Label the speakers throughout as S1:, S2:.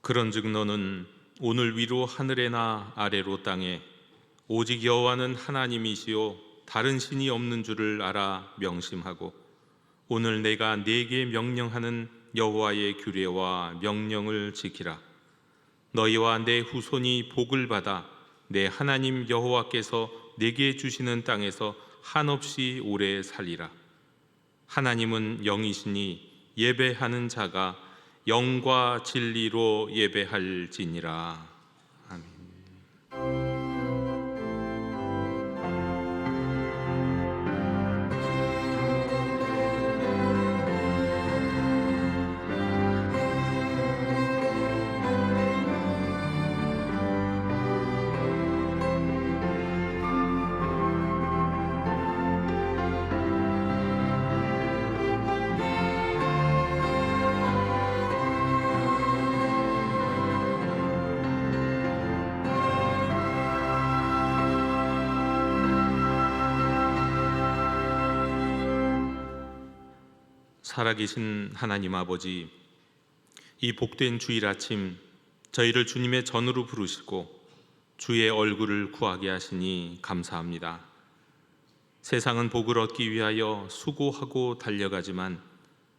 S1: 그런즉 너는 오늘 위로 하늘에나 아래로 땅에 오직 여호와는 하나님이시요 다른 신이 없는 줄을 알아 명심하고 오늘 내가 네게 명령하는 여호와의 규례와 명령을 지키라. 너희와 내 후손이 복을 받아 내 하나님 여호와께서 내게 주시는 땅에서 한없이 오래 살리라. 하나님은 영이시니 예배하는 자가 영과 진리로 예배할지니라. 아멘. 살아계신 하나님 아버지, 이 복된 주일 아침 저희를 주님의 전으로 부르시고 주의 얼굴을 구하게 하시니 감사합니다. 세상은 복을 얻기 위하여 수고하고 달려가지만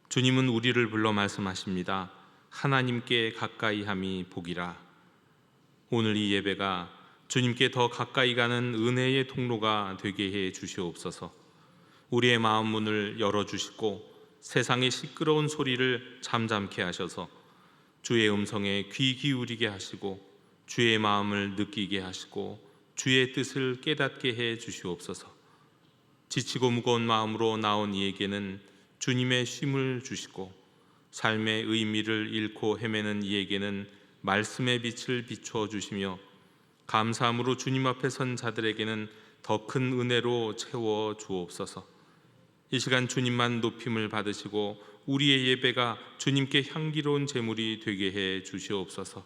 S1: 주님은 우리를 불러 말씀하십니다. 하나님께 가까이 함이 복이라. 오늘 이 예배가 주님께 더 가까이 가는 은혜의 통로가 되게 해 주시옵소서. 우리의 마음 문을 열어주시고 세상의 시끄러운 소리를 잠잠케 하셔서 주의 음성에 귀 기울이게 하시고 주의 마음을 느끼게 하시고 주의 뜻을 깨닫게 해 주시옵소서. 지치고 무거운 마음으로 나온 이에게는 주님의 쉼을 주시고 삶의 의미를 잃고 헤매는 이에게는 말씀의 빛을 비추어 주시며 감사함으로 주님 앞에 선 자들에게는 더 큰 은혜로 채워 주옵소서. 이 시간 주님만 높임을 받으시고 우리의 예배가 주님께 향기로운 제물이 되게 해 주시옵소서.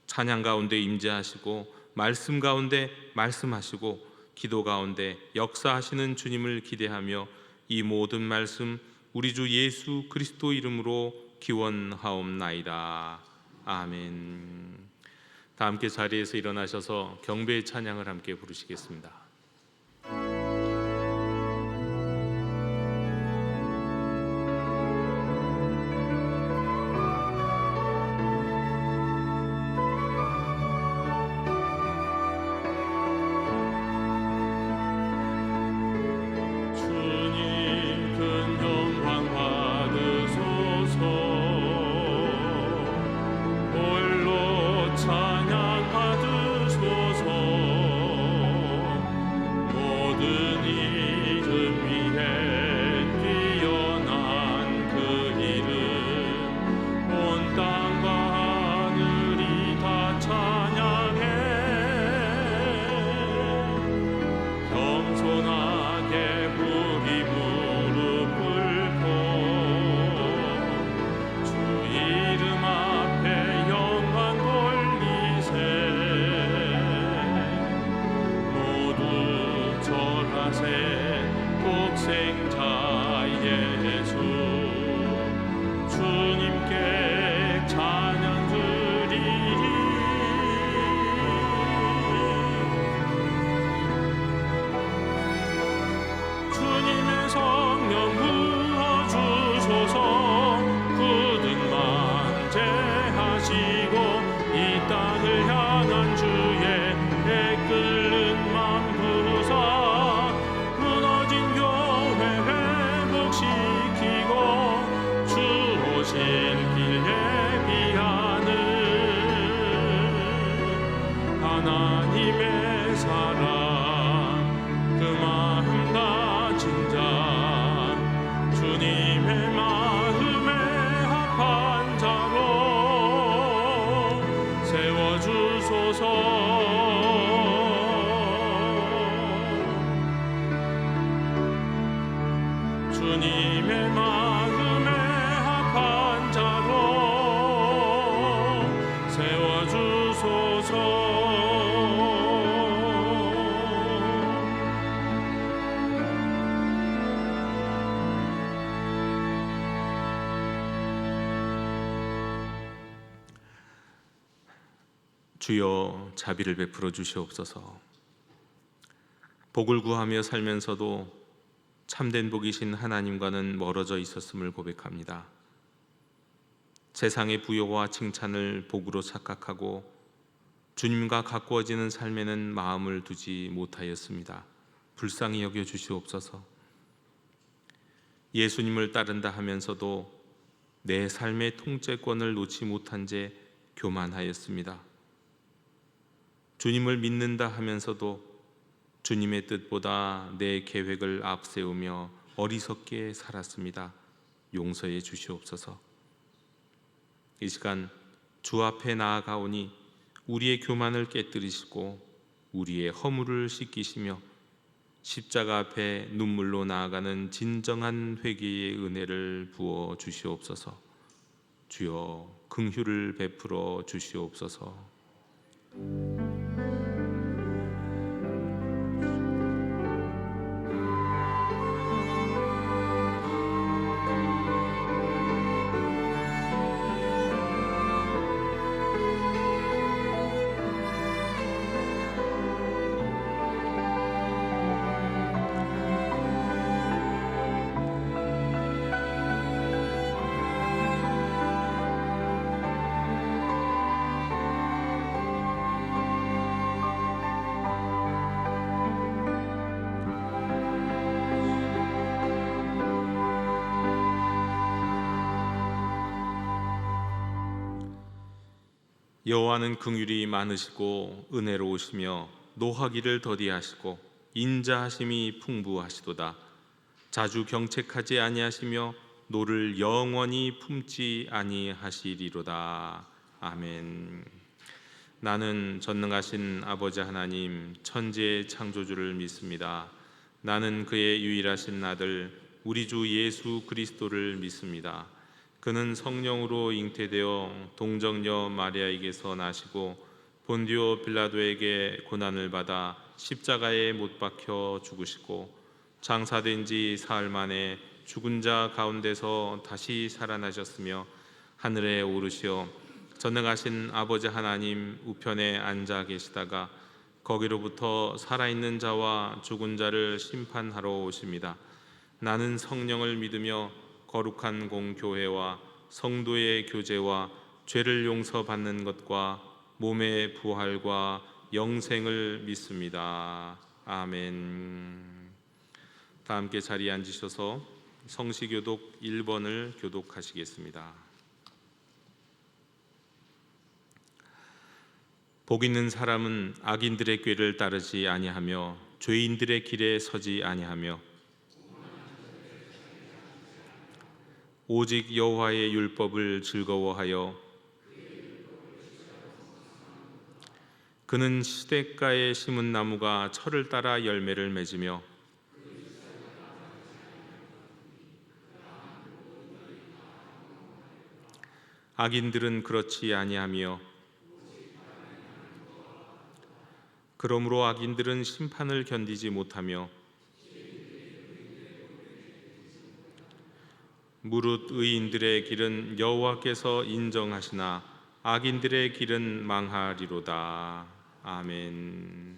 S1: 찬양 가운데 임재하시고 말씀 가운데 말씀하시고 기도 가운데 역사하시는 주님을 기대하며 이 모든 말씀 우리 주 예수 그리스도 이름으로 기원하옵나이다. 아멘. 다 함께 자리에서 일어나셔서 경배의 찬양을 함께 부르시겠습니다. 주여 자비를 베풀어 주시옵소서. 복을 구하며 살면서도 참된 복이신 하나님과는 멀어져 있었음을 고백합니다. 세상의 부여와 칭찬을 복으로 착각하고 주님과 가까워지는 삶에는 마음을 두지 못하였습니다. 불쌍히 여겨 주시옵소서. 예수님을 따른다 하면서도 내 삶의 통제권을 놓지 못한 채 교만하였습니다. 주님을 믿는다 하면서도 주님의 뜻보다 내 계획을 앞세우며 어리석게 살았습니다. 용서해 주시옵소서. 이 시간 주 앞에 나아가오니 우리의 교만을 깨뜨리시고 우리의 허물을 씻기시며 십자가 앞에 눈물로 나아가는 진정한 회개의 은혜를 부어 주시옵소서. 주여 긍휼을 베풀어 주시옵소서. 여호와는 긍휼이 많으시고 은혜로우시며 노하기를 더디하시고 인자하심이 풍부하시도다. 자주 경책하지 아니하시며 노를 영원히 품지 아니하시리로다. 아멘. 나는 전능하신 아버지 하나님 천지의 창조주를 믿습니다. 나는 그의 유일하신 아들 우리 주 예수 그리스도를 믿습니다. 그는 성령으로 잉태되어 동정녀 마리아에게서 나시고 본디오 빌라도에게 고난을 받아 십자가에 못 박혀 죽으시고 장사된 지 사흘 만에 죽은 자 가운데서 다시 살아나셨으며 하늘에 오르시어 전능하신 아버지 하나님 우편에 앉아 계시다가 거기로부터 살아있는 자와 죽은 자를 심판하러 오십니다. 나는 성령을 믿으며 거룩한 공교회와 성도의 교제와 죄를 용서받는 것과 몸의 부활과 영생을 믿습니다. 아멘. 다 함께 자리에 앉으셔서 성시교독 1번을 교독하시겠습니다. 복 있는 사람은 악인들의 꾀를 따르지 아니하며 죄인들의 길에 서지 아니하며 오직 여호와의 율법을 즐거워하여 그는 시냇가에 심은 나무가 철을 따라 열매를 맺으며 악인들은 그렇지 아니하며 그러므로 악인들은 심판을 견디지 못하며 무릇 의인들의 길은 여호와께서 인정하시나 악인들의 길은 망하리로다. 아멘.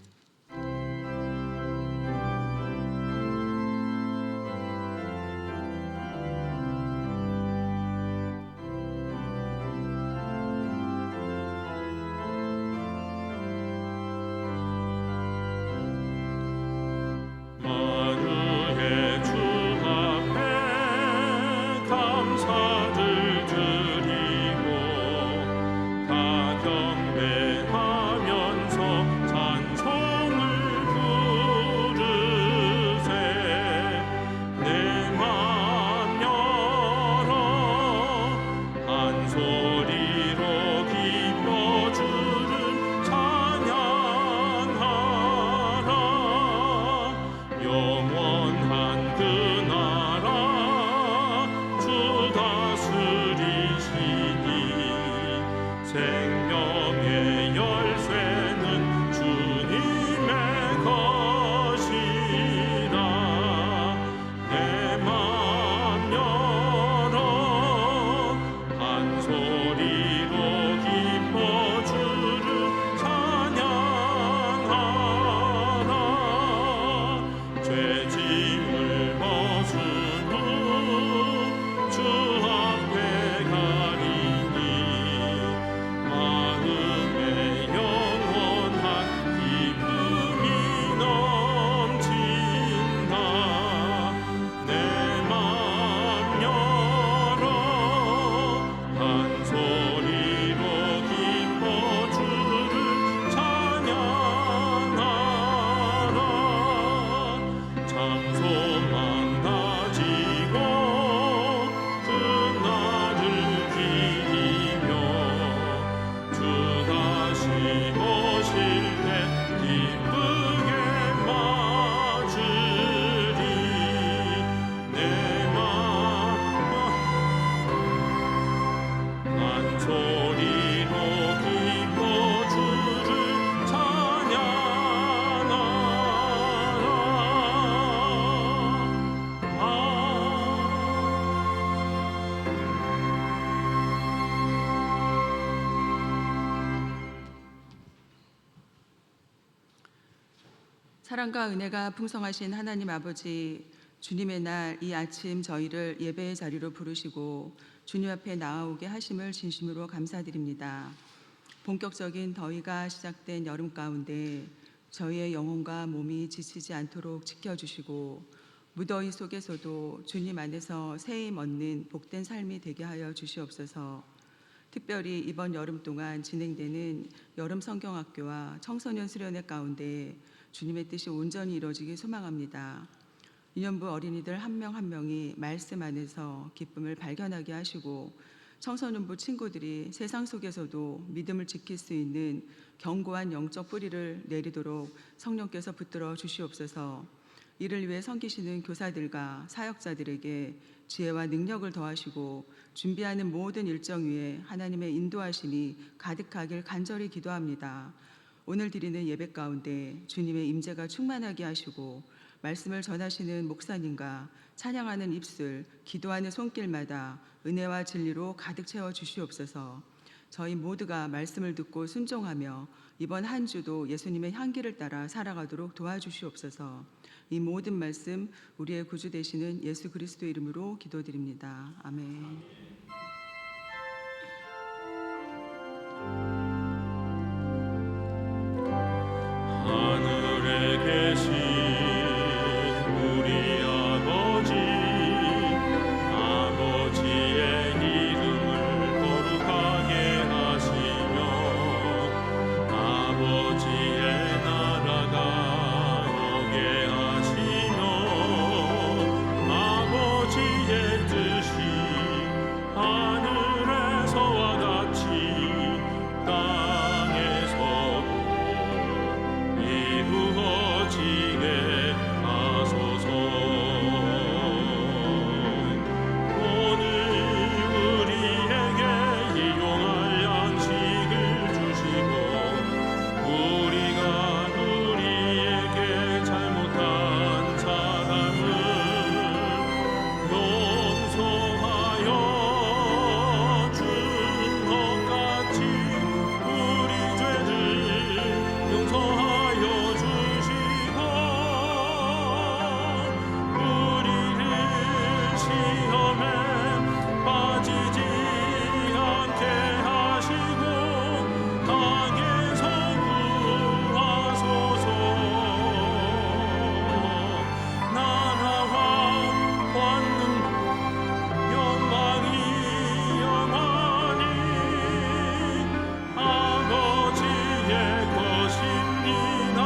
S2: 사랑과 은혜가 풍성하신 하나님 아버지, 주님의 날 이 아침 저희를 예배의 자리로 부르시고 주님 앞에 나아오게 하심을 진심으로 감사드립니다. 본격적인 더위가 시작된 여름 가운데 저희의 영혼과 몸이 지치지 않도록 지켜주시고 무더위 속에서도 주님 안에서 새힘 얻는 복된 삶이 되게 하여 주시옵소서. 특별히 이번 여름 동안 진행되는 여름 성경학교와 청소년 수련회 가운데 주님의 뜻이 온전히 이루어지길 소망합니다. 유년부 어린이들 한 명 한 명이 말씀 안에서 기쁨을 발견하게 하시고 청소년부 친구들이 세상 속에서도 믿음을 지킬 수 있는 견고한 영적 뿌리를 내리도록 성령께서 붙들어 주시옵소서. 이를 위해 섬기시는 교사들과 사역자들에게 지혜와 능력을 더하시고 준비하는 모든 일정 위에 하나님의 인도하심이 가득하길 간절히 기도합니다. 오늘 드리는 예배 가운데 주님의 임재가 충만하게 하시고 말씀을 전하시는 목사님과 찬양하는 입술, 기도하는 손길마다 은혜와 진리로 가득 채워 주시옵소서. 저희 모두가 말씀을 듣고 순종하며 이번 한 주도 예수님의 향기를 따라 살아가도록 도와주시옵소서. 이 모든 말씀 우리의 구주 되시는 예수 그리스도 이름으로 기도드립니다. 아멘.
S1: 하늘에 계신 우리 아버지, 아버지의 이름을 거룩하게 하시며 아버지의 나라가 오게 하시며 아버지의 뜻이 하늘에서와 같이 땅에서도 이루어지게 하소서. 오늘 우리에게 일용할 양식을 주시고 우리가 우리에게 잘못한 사람을 용서하여 준 것 같이 우리 죄를 용서하여 주시고 우리를 시험에 빠지지 않게 하시고 악에서 구하소서. 나라와 권능 영광이 영원히 아버지의 것입니다.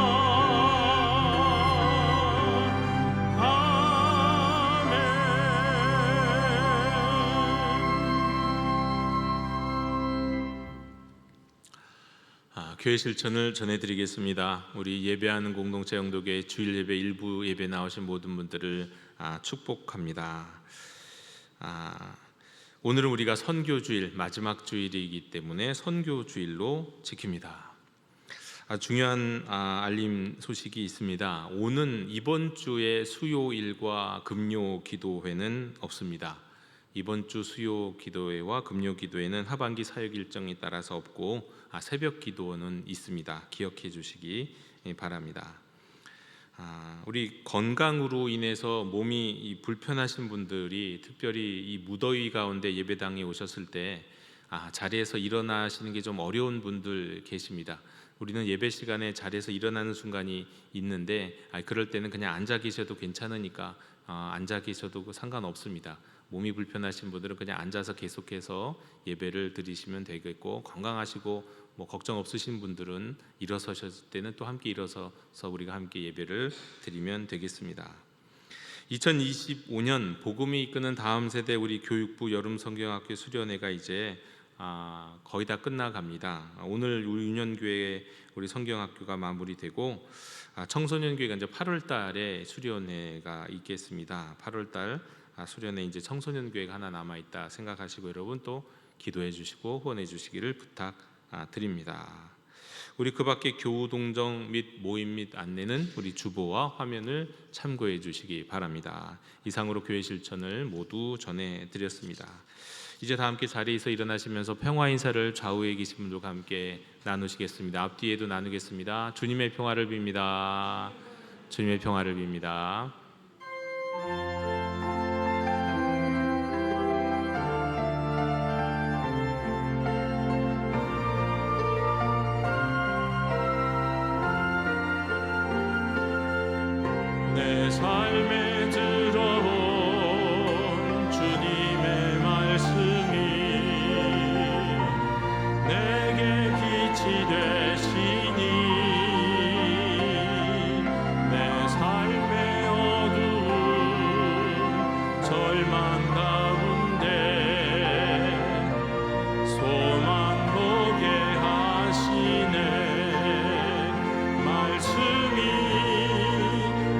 S1: 아멘. 교회 실천을 전해드리겠습니다. 우리 예배하는 공동체 영도교회 주일 예배 일부 예배 나오신 모든 분들을 축복합니다. 오늘은 우리가 선교주일 마지막 주일이기 때문에 선교주일로 지킵니다. 중요한 알림 소식이 있습니다. 오는 이번 주에 수요일과 금요 기도회는 없습니다. 이번 주 수요 기도회와 금요 기도회는 하반기 사역 일정에 따라서 없고 새벽 기도는 있습니다. 기억해 주시기 바랍니다. 우리 건강으로 인해서 몸이 불편하신 분들이 특별히 이 무더위 가운데 예배당에 오셨을 때 자리에서 일어나시는 게 좀 어려운 분들 계십니다. 우리는 예배 시간에 자리에서 일어나는 순간이 있는데 그럴 때는 그냥 앉아 계셔도 괜찮으니까 앉아 계셔도 상관없습니다. 몸이 불편하신 분들은 그냥 앉아서 계속해서 예배를 드리시면 되겠고, 건강하시고 걱정 없으신 분들은 일어서셨을 때는 또 함께 일어서서 우리가 함께 예배를 드리면 되겠습니다. 2025년 복음이 이끄는 다음 세대 우리 교육부 여름 성경학교 수련회가 이제 거의 다 끝나갑니다. 오늘 우리 유년교회 우리 성경학교가 마무리되고 청소년교회가 이제 8월 달에 수련회가 있겠습니다. 8월 달 수련회 이제 청소년교회가 하나 남아 있다 생각하시고 여러분 또 기도해 주시고 후원해 주시기를 부탁드립니다. 우리 그 밖에 교우 동정 및 모임 및 안내는 우리 주보와 화면을 참고해 주시기 바랍니다. 이상으로 교회 실천을 모두 전해 드렸습니다. 이제 다 함께 자리에서 일어나시면서 평화 인사를 좌우에 계신 분들과 함께 나누시겠습니다. 앞뒤에도 나누겠습니다. 주님의 평화를 빕니다. 주님의 평화를 빕니다. 내 삶에 들어온 주님의 말씀이 내게 빛이 되시니 내 삶의 어두운 절망 가운데 소망 보게 하시네. 말씀이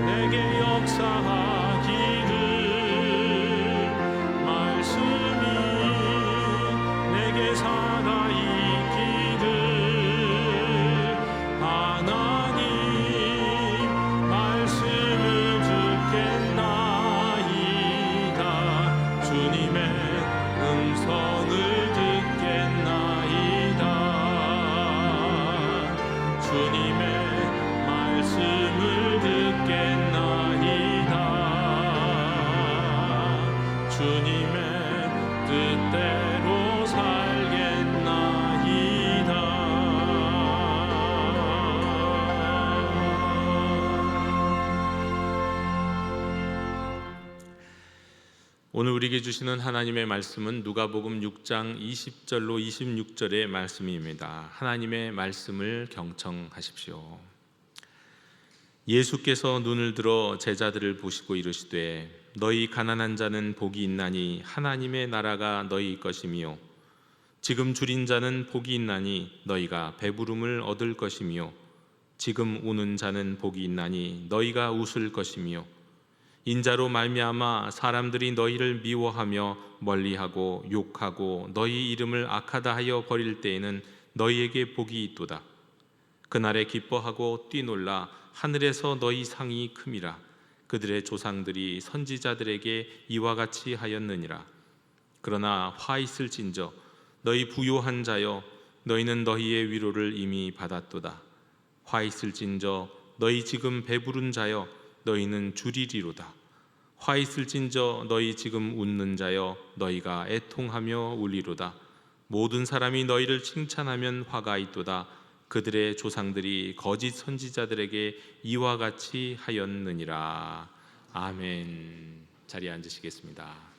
S1: 내게 역사하기를, 말씀이 내게 살아있기를. 하나님 말씀을 듣겠나이다. 주님의 음성을 듣겠나이다. 주님의 말씀을 듣겠나이다. 주님의 뜻대로 살겠나이다. 오늘 우리에게 주시는 하나님의 말씀은 누가복음 6장 20절로 26절의 말씀입니다. 하나님의 말씀을 경청하십시오. 예수께서 눈을 들어 제자들을 보시고 이르시되 너희 가난한 자는 복이 있나니 하나님의 나라가 너희 것이며 지금 줄인 자는 복이 있나니 너희가 배부름을 얻을 것이며 지금 우는 자는 복이 있나니 너희가 웃을 것이며 인자로 말미암아 사람들이 너희를 미워하며 멀리하고 욕하고 너희 이름을 악하다 하여 버릴 때에는 너희에게 복이 있도다. 그날에 기뻐하고 뛰놀라 하늘에서 너희 상이 큼이라. 그들의 조상들이 선지자들에게 이와 같이 하였느니라. 그러나 화 있을진저 너희 부요한 자여 너희는 너희의 위로를 이미 받았도다. 화 있을진저 너희 지금 배부른 자여 너희는 줄이리로다. 화 있을진저 너희 지금 웃는 자여 너희가 애통하며 울리로다. 모든 사람이 너희를 칭찬하면 화가 있도다. 그들의 조상들이 거짓 선지자들에게 이와 같이 하였느니라. 아멘. 자리에 앉으시겠습니다.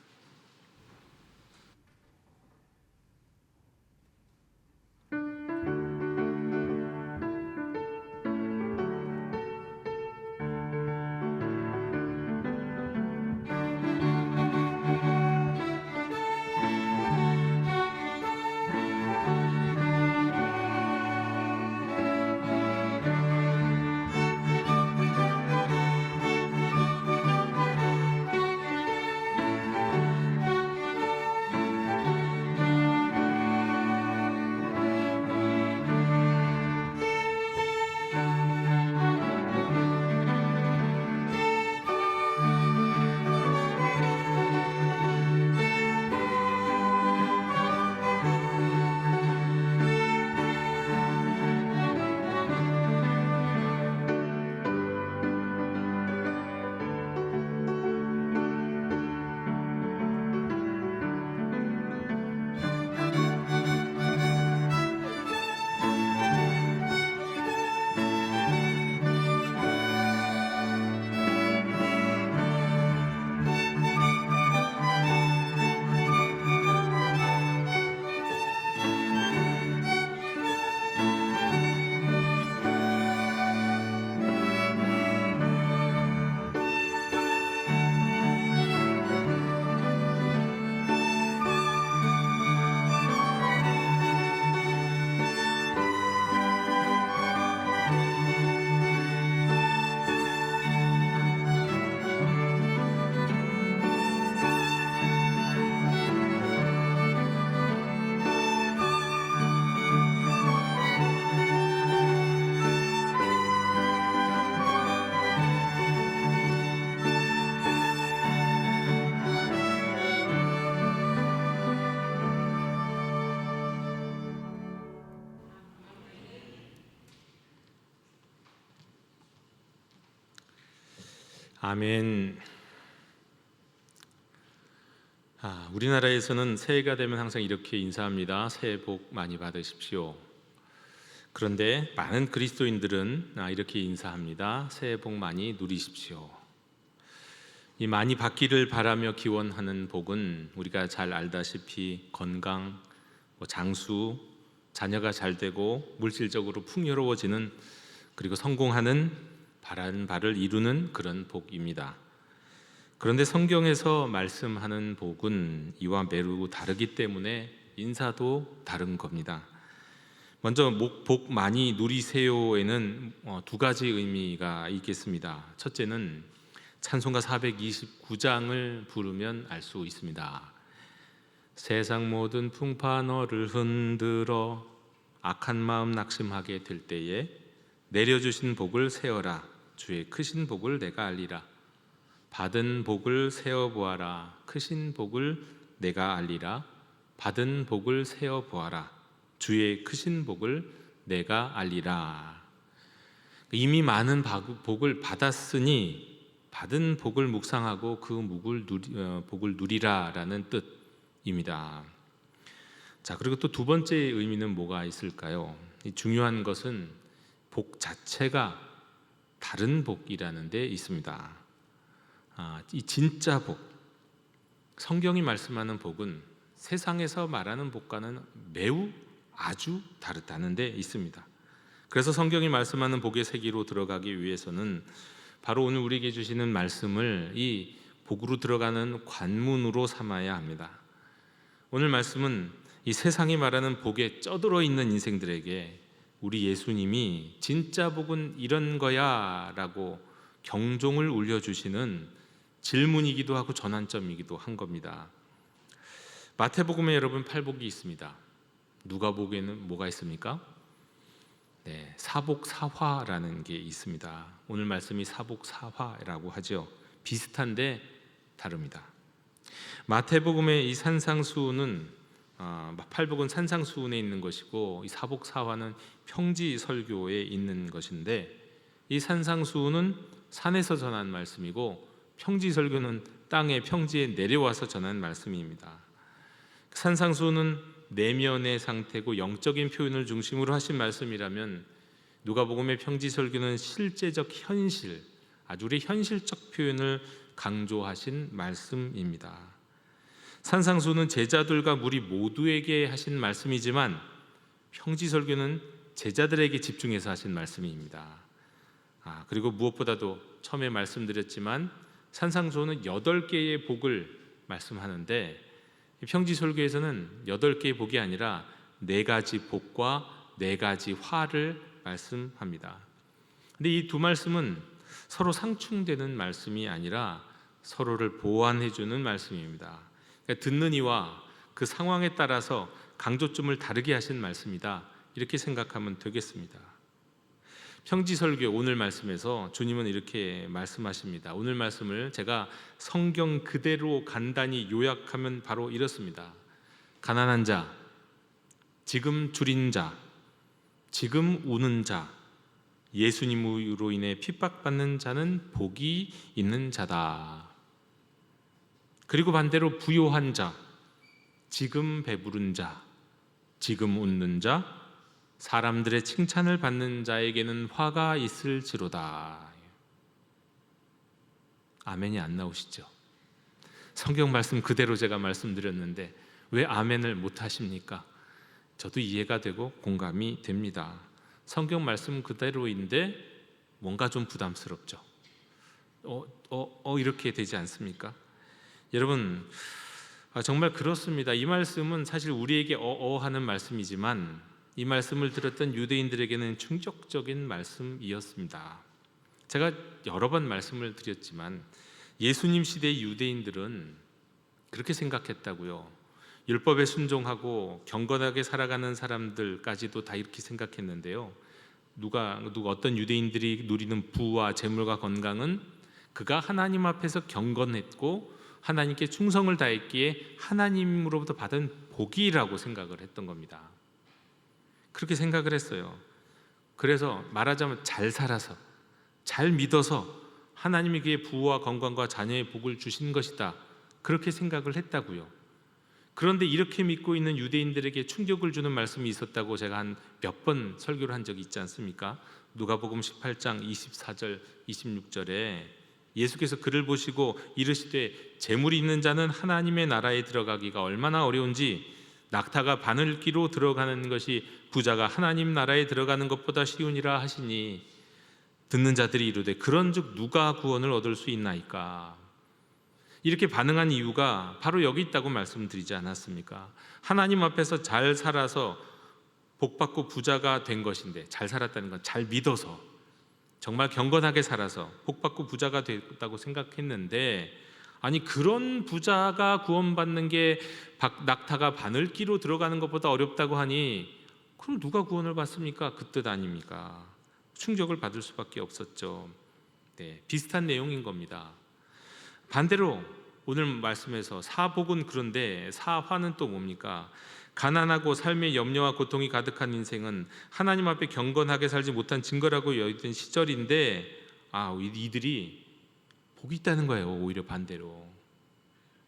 S1: 아멘. 우리나라에서는 새해가 되면 항상 이렇게 인사합니다. 새해 복 많이 받으십시오. 그런데 많은 그리스도인들은 이렇게 인사합니다. 새해 복 많이 누리십시오. 이 많이 받기를 바라며 기원하는 복은 우리가 잘 알다시피 건강, 장수, 자녀가 잘 되고 물질적으로 풍요로워지는, 그리고 성공하는, 바라는 바를 이루는 그런 복입니다. 그런데 성경에서 말씀하는 복은 이와 매우 다르기 때문에 인사도 다른 겁니다. 먼저 복 많이 누리세요에는 두 가지 의미가 있겠습니다. 첫째는 찬송가 429장을 부르면 알 수 있습니다. 세상 모든 풍파 너를 흔들어 악한 마음 낙심하게 될 때에 내려주신 복을 세어라. 주의 크신 복을 내가 알리라. 받은 복을 세어보아라. 크신 복을 내가 알리라. 받은 복을 세어보아라. 주의 크신 복을 내가 알리라. 이미 많은 복을 받았으니 받은 복을 묵상하고 그 복을 누리라라는 뜻입니다. 자, 그리고 또 두 번째 의미는 뭐가 있을까요? 중요한 것은 복 자체가 다른 복이라는 데 있습니다. 이 진짜 복, 성경이 말씀하는 복은 세상에서 말하는 복과는 매우 아주 다르다는 데 있습니다. 그래서 성경이 말씀하는 복의 세계로 들어가기 위해서는 바로 오늘 우리에게 주시는 말씀을 이 복으로 들어가는 관문으로 삼아야 합니다. 오늘 말씀은 이 세상이 말하는 복에 쩌들어 있는 인생들에게 우리 예수님이 진짜 복은 이런 거야 라고 경종을 울려주시는 질문이기도 하고 전환점이기도 한 겁니다. 마태복음에 여러분 팔복이 있습니다. 누가복음에는 뭐가 있습니까? 사복사화라는 게 있습니다. 오늘 말씀이 사복사화라고 하죠. 비슷한데 다릅니다. 마태복음의 이 산상수훈은 팔복은 산상수훈에 있는 것이고, 이 사복사화는 평지설교에 있는 것인데, 이 산상수훈은 산에서 전한 말씀이고 평지설교는 땅의 평지에 내려와서 전한 말씀입니다. 산상수훈은 내면의 상태고 영적인 표현을 중심으로 하신 말씀이라면, 누가복음의 평지설교는 실제적 현실, 아주 우리 현실적 표현을 강조하신 말씀입니다. 산상수훈은 제자들과 무리 모두에게 하신 말씀이지만, 평지설교는 제자들에게 집중해서 하신 말씀입니다. 그리고 무엇보다도 처음에 말씀드렸지만 산상수훈은 8개의 복을 말씀하는데, 평지설교에서는 8개의 복이 아니라 4가지 복과 4가지 화를 말씀합니다. 근데 이 두 말씀은 서로 상충되는 말씀이 아니라 서로를 보완해주는 말씀입니다. 그러니까 듣는 이와 그 상황에 따라서 강조점을 다르게 하신 말씀이다, 이렇게 생각하면 되겠습니다. 평지설교 오늘 말씀에서 주님은 이렇게 말씀하십니다. 오늘 말씀을 제가 성경 그대로 간단히 요약하면 바로 이렇습니다. 가난한 자, 지금 줄인 자, 지금 우는 자, 예수님으로 인해 핍박받는 자는 복이 있는 자다. 그리고 반대로 부요한 자, 지금 배부른 자, 지금 웃는 자, 사람들의 칭찬을 받는 자에게는 화가 있을지로다. 아멘이 안 나오시죠? 성경 말씀 그대로 제가 말씀드렸는데 왜 아멘을 못 하십니까? 저도 이해가 되고 공감이 됩니다. 성경 말씀 그대로인데 뭔가 좀 부담스럽죠. 이렇게 되지 않습니까? 여러분, 정말 그렇습니다. 이 말씀은 사실 우리에게 하는 말씀이지만 이 말씀을 들었던 유대인들에게는 충격적인 말씀이었습니다. 제가 여러 번 말씀을 드렸지만 예수님 시대의 유대인들은 그렇게 생각했다고요. 율법에 순종하고 경건하게 살아가는 사람들까지도 다 이렇게 생각했는데요. 누가 어떤 유대인들이 누리는 부와 재물과 건강은 그가 하나님 앞에서 경건했고 하나님께 충성을 다했기에 하나님으로부터 받은 복이라고 생각을 했던 겁니다. 그렇게 생각을 했어요. 그래서 말하자면 잘 살아서, 잘 믿어서 하나님이 그의 부와 건강과 자녀의 복을 주신 것이다, 그렇게 생각을 했다고요. 그런데 이렇게 믿고 있는 유대인들에게 충격을 주는 말씀이 있었다고 제가 한 몇 번 설교를 한 적이 있지 않습니까? 누가복음 18장 24절 26절에 예수께서 그를 보시고 이르시되 재물이 있는 자는 하나님의 나라에 들어가기가 얼마나 어려운지 낙타가 바늘기로 들어가는 것이 부자가 하나님 나라에 들어가는 것보다 쉬우니라 하시니 듣는 자들이 이르되 그런즉 누가 구원을 얻을 수 있나이까? 이렇게 반응한 이유가 바로 여기 있다고 말씀드리지 않았습니까? 하나님 앞에서 잘 살아서 복받고 부자가 된 것인데, 잘 살았다는 건 잘 믿어서 정말 경건하게 살아서 복받고 부자가 됐다고 생각했는데, 아니 그런 부자가 구원받는 게 낙타가 바늘기로 들어가는 것보다 어렵다고 하니 그럼 누가 구원을 받습니까? 그 뜻 아닙니까? 충격을 받을 수밖에 없었죠. 네, 비슷한 내용인 겁니다. 반대로 오늘 말씀에서 사복은 그런데 사화는 또 뭡니까? 가난하고 삶의 염려와 고통이 가득한 인생은 하나님 앞에 경건하게 살지 못한 증거라고 여기던 시절인데, 이들이 복이 있다는 거예요. 오히려 반대로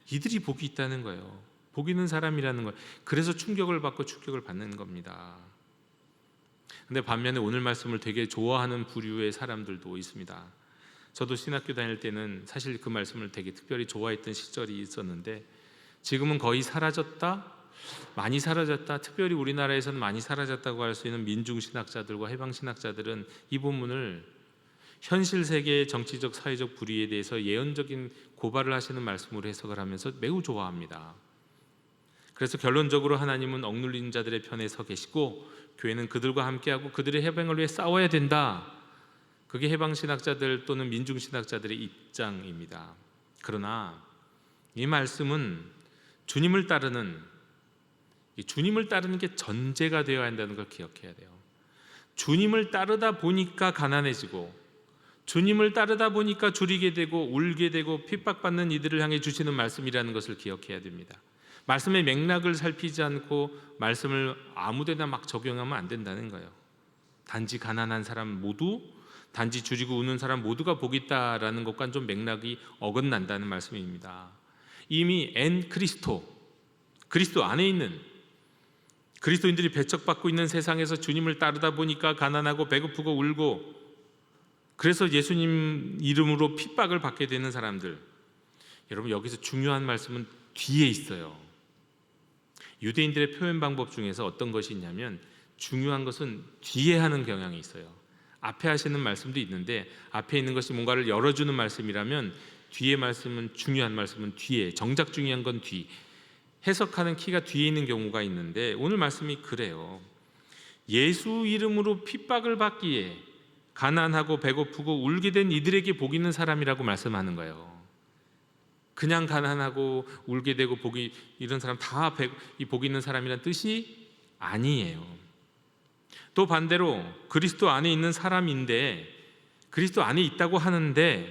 S1: 이들이 복이 있다는 거예요. 복 있는 사람이라는 거예요. 그래서 충격을 받고 충격을 받는 겁니다. 근데 반면에 오늘 말씀을 되게 좋아하는 부류의 사람들도 있습니다. 저도 신학교 다닐 때는 사실 그 말씀을 되게 특별히 좋아했던 시절이 있었는데, 지금은 거의 사라졌다, 많이 사라졌다, 특별히 우리나라에서는 많이 사라졌다고 할 수 있는 민중신학자들과 해방신학자들은 이 본문을 현실 세계의 정치적 사회적 불의에 대해서 예언적인 고발을 하시는 말씀으로 해석을 하면서 매우 좋아합니다. 그래서 결론적으로 하나님은 억눌린 자들의 편에 서 계시고 교회는 그들과 함께하고 그들의 해방을 위해 싸워야 된다, 그게 해방신학자들 또는 민중신학자들의 입장입니다. 그러나 이 말씀은 주님을 따르는 게 전제가 되어야 한다는 걸 기억해야 돼요. 주님을 따르다 보니까 가난해지고, 주님을 따르다 보니까 줄이게 되고 울게 되고 핍박받는 이들을 향해 주시는 말씀이라는 것을 기억해야 됩니다. 말씀의 맥락을 살피지 않고 말씀을 아무데나 막 적용하면 안 된다는 거예요. 단지 가난한 사람 모두, 단지 줄이고 우는 사람 모두가 복이 있다라는 것과는 좀 맥락이 어긋난다는 말씀입니다. 이미 그리스도 안에 있는 그리스도인들이 배척받고 있는 세상에서 주님을 따르다 보니까 가난하고 배고프고 울고, 그래서 예수님 이름으로 핍박을 받게 되는 사람들, 여러분 여기서 중요한 말씀은 뒤에 있어요. 유대인들의 표현 방법 중에서 어떤 것이 있냐면, 중요한 것은 뒤에 하는 경향이 있어요. 앞에 하시는 말씀도 있는데, 앞에 있는 것이 뭔가를 열어주는 말씀이라면 뒤에 말씀은, 중요한 말씀은 뒤에, 정작 중요한 건 뒤, 해석하는 키가 뒤에 있는 경우가 있는데, 오늘 말씀이 그래요. 예수 이름으로 핍박을 받기에 가난하고 배고프고 울게 된 이들에게 복 있는 사람이라고 말씀하는 거예요. 그냥 가난하고 울게 되고 이런 사람 다 복 있는 사람이란 뜻이 아니에요. 또 반대로 그리스도 안에 있는 사람인데, 그리스도 안에 있다고 하는데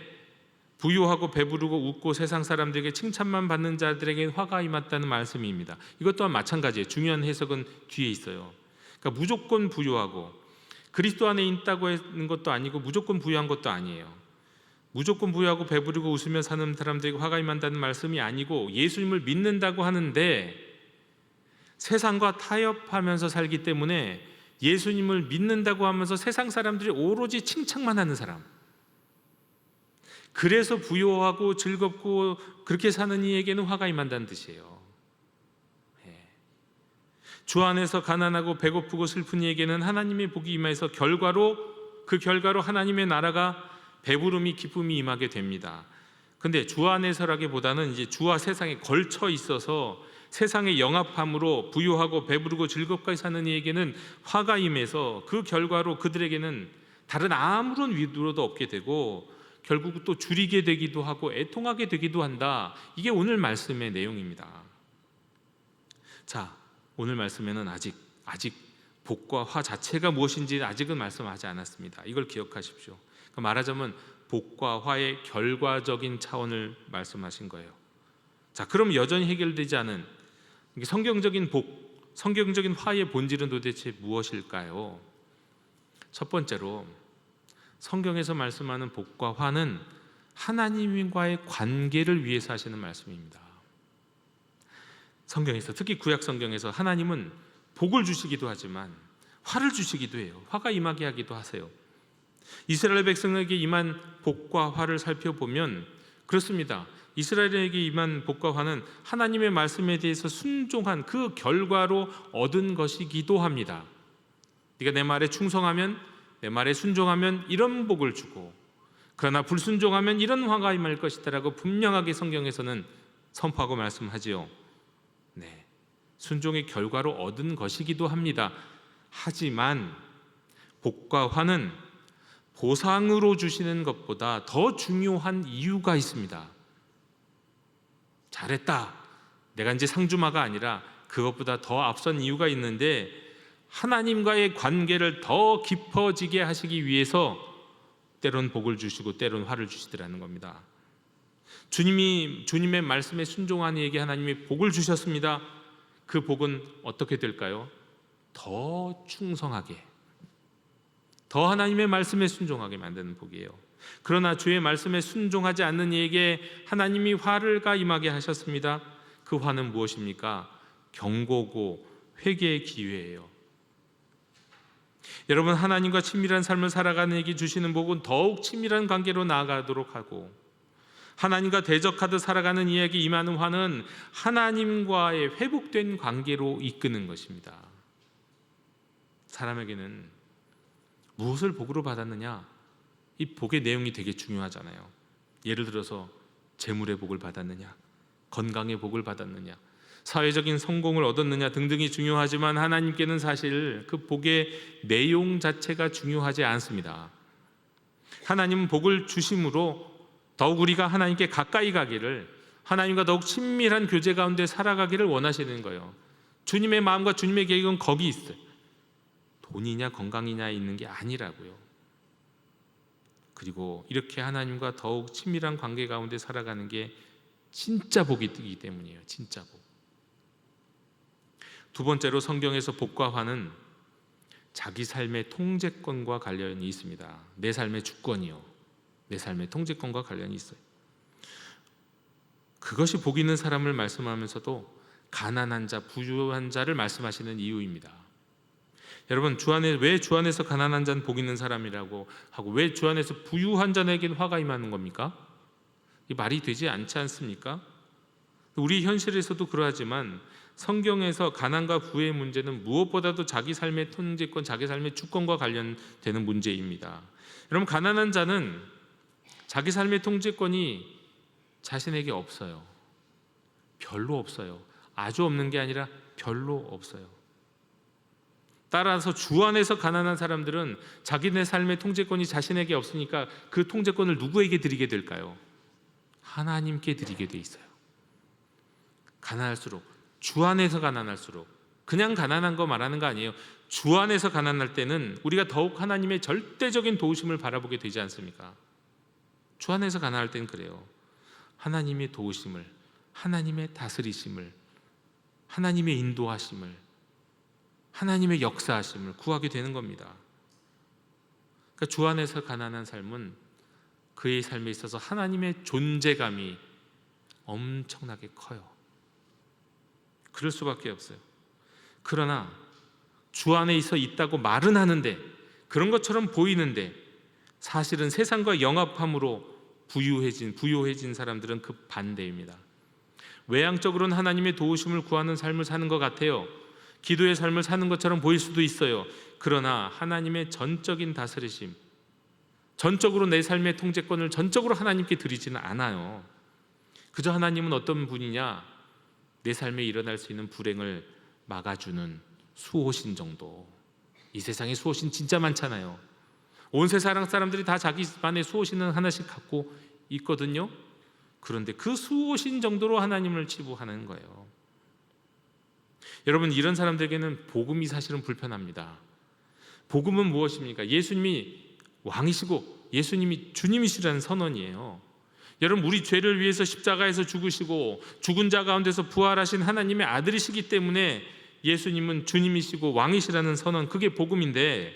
S1: 부유하고 배부르고 웃고 세상 사람들에게 칭찬만 받는 자들에게 화가 임했다는 말씀입니다. 이것 또한 마찬가지예요. 중요한 해석은 뒤에 있어요. 그러니까 무조건 부유하고, 그리스도 안에 있다고 하는 것도 아니고 무조건 부유한 것도 아니에요. 무조건 부유하고 배부르고 웃으며 사는 사람들에게 화가 임한다는 말씀이 아니고, 예수님을 믿는다고 하는데 세상과 타협하면서 살기 때문에 예수님을 믿는다고 하면서 세상 사람들이 오로지 칭찬만 하는 사람, 그래서 부유하고 즐겁고 그렇게 사는 이에게는 화가 임한다는 뜻이에요. 주 안에서 가난하고 배고프고 슬픈 이에게는 하나님의 복이 임해서 그 결과로 하나님의 나라가 배부름이 기쁨이 임하게 됩니다. 근데 주 안에서라기보다는 이제 주와 세상에 걸쳐 있어서 세상의 영합함으로 부유하고 배부르고 즐겁게 사는 이에게는 화가 임해서 그 결과로 그들에게는 다른 아무런 위로도 없게 되고 결국 또 줄이게 되기도 하고 애통하게 되기도 한다. 이게 오늘 말씀의 내용입니다. 자, 오늘 말씀에는 아직 복과 화 자체가 무엇인지 아직은 말씀하지 않았습니다. 이걸 기억하십시오. 그러니까 말하자면 복과 화의 결과적인 차원을 말씀하신 거예요. 자, 그럼 여전히 해결되지 않은 성경적인 복, 성경적인 화의 본질은 도대체 무엇일까요? 첫 번째로 성경에서 말씀하는 복과 화는 하나님과의 관계를 위해서 하시는 말씀입니다. 성경에서, 특히 구약 성경에서 하나님은 복을 주시기도 하지만 화를 주시기도 해요. 화가 임하게 하기도 하세요. 이스라엘 백성에게 임한 복과 화를 살펴보면 그렇습니다. 이스라엘에게 임한 복과 화는 하나님의 말씀에 대해서 순종한 그 결과로 얻은 것이기도 합니다. 네가 내 말에 충성하면, 내 말에 순종하면 이런 복을 주고, 그러나 불순종하면 이런 화가 임할 것이다라고 분명하게 성경에서는 선포하고 말씀하지요. 네, 순종의 결과로 얻은 것이기도 합니다. 하지만 복과 화는 보상으로 주시는 것보다 더 중요한 이유가 있습니다. 잘했다, 내가 이제 상주마가 아니라 그것보다 더 앞선 이유가 있는데, 하나님과의 관계를 더 깊어지게 하시기 위해서 때론 복을 주시고 때론 화를 주시더라는 겁니다. 주님의 말씀에 순종한 이에게 하나님이 복을 주셨습니다. 그 복은 어떻게 될까요? 더 충성하게, 더 하나님의 말씀에 순종하게 만드는 복이에요. 그러나 주의 말씀에 순종하지 않는 이에게 하나님이 화를가 임하게 하셨습니다. 그 화는 무엇입니까? 경고고 회개의 기회예요. 여러분, 하나님과 친밀한 삶을 살아가는 이에게 주시는 복은 더욱 친밀한 관계로 나아가도록 하고, 하나님과 대적하듯 살아가는 이에게 임하는 화는 하나님과의 회복된 관계로 이끄는 것입니다. 사람에게는 무엇을 복으로 받았느냐, 이 복의 내용이 되게 중요하잖아요. 예를 들어서 재물의 복을 받았느냐, 건강의 복을 받았느냐, 사회적인 성공을 얻었느냐 등등이 중요하지만 하나님께는 사실 그 복의 내용 자체가 중요하지 않습니다. 하나님은 복을 주심으로 더욱 우리가 하나님께 가까이 가기를, 하나님과 더욱 친밀한 교제 가운데 살아가기를 원하시는 거예요. 주님의 마음과 주님의 계획은 거기 있어요. 돈이냐 건강이냐 있는 게 아니라고요. 그리고 이렇게 하나님과 더욱 친밀한 관계 가운데 살아가는 게 진짜 복이기 때문이에요. 진짜 복. 두 번째로, 성경에서 복과 화는 자기 삶의 통제권과 관련이 있습니다. 내 삶의 주권이요, 내 삶의 통제권과 관련이 있어요. 그것이 복 있는 사람을 말씀하면서도 가난한 자, 부유한 자를 말씀하시는 이유입니다. 여러분, 왜 주 안에서 가난한 자는 복 있는 사람이라고 하고 왜 주 안에서 부유한 자에게는 화가 임하는 겁니까? 이 말이 되지 않지 않습니까? 우리 현실에서도 그러하지만 성경에서 가난과 부의 문제는 무엇보다도 자기 삶의 통제권, 자기 삶의 주권과 관련되는 문제입니다. 여러분, 가난한 자는 자기 삶의 통제권이 자신에게 없어요. 별로 없어요. 아주 없는 게 아니라 별로 없어요. 따라서 주 안에서 가난한 사람들은 자기네 삶의 통제권이 자신에게 없으니까 그 통제권을 누구에게 드리게 될까요? 하나님께 드리게 돼 있어요. 가난할수록, 주 안에서 가난할수록, 그냥 가난한 거 말하는 거 아니에요. 주 안에서 가난할 때는 우리가 더욱 하나님의 절대적인 도우심을 바라보게 되지 않습니까? 주 안에서 가난할 때는 그래요. 하나님의 도우심을, 하나님의 다스리심을, 하나님의 인도하심을, 하나님의 역사하심을 구하게 되는 겁니다. 그러니까 주 안에서 가난한 삶은 그의 삶에 있어서 하나님의 존재감이 엄청나게 커요. 그럴 수밖에 없어요. 그러나 주 안에 있다고 말은 하는데, 그런 것처럼 보이는데 사실은 세상과 영합함으로 부유해진 사람들은 그 반대입니다. 외향적으로는 하나님의 도우심을 구하는 삶을 사는 것 같아요. 기도의 삶을 사는 것처럼 보일 수도 있어요. 그러나 하나님의 전적인 다스리심, 전적으로 내 삶의 통제권을 전적으로 하나님께 드리지는 않아요. 그저 하나님은 어떤 분이냐, 내 삶에 일어날 수 있는 불행을 막아주는 수호신 정도. 이 세상에 수호신 진짜 많잖아요. 온 세상 사람들이 다 자기 집안에 수호신은 하나씩 갖고 있거든요. 그런데 그 수호신 정도로 하나님을 치부하는 거예요. 여러분, 이런 사람들에게는 복음이 사실은 불편합니다. 복음은 무엇입니까? 예수님이 왕이시고 예수님이 주님이시라는 선언이에요. 여러분, 우리 죄를 위해서 십자가에서 죽으시고 죽은 자 가운데서 부활하신 하나님의 아들이시기 때문에 예수님은 주님이시고 왕이시라는 선언, 그게 복음인데,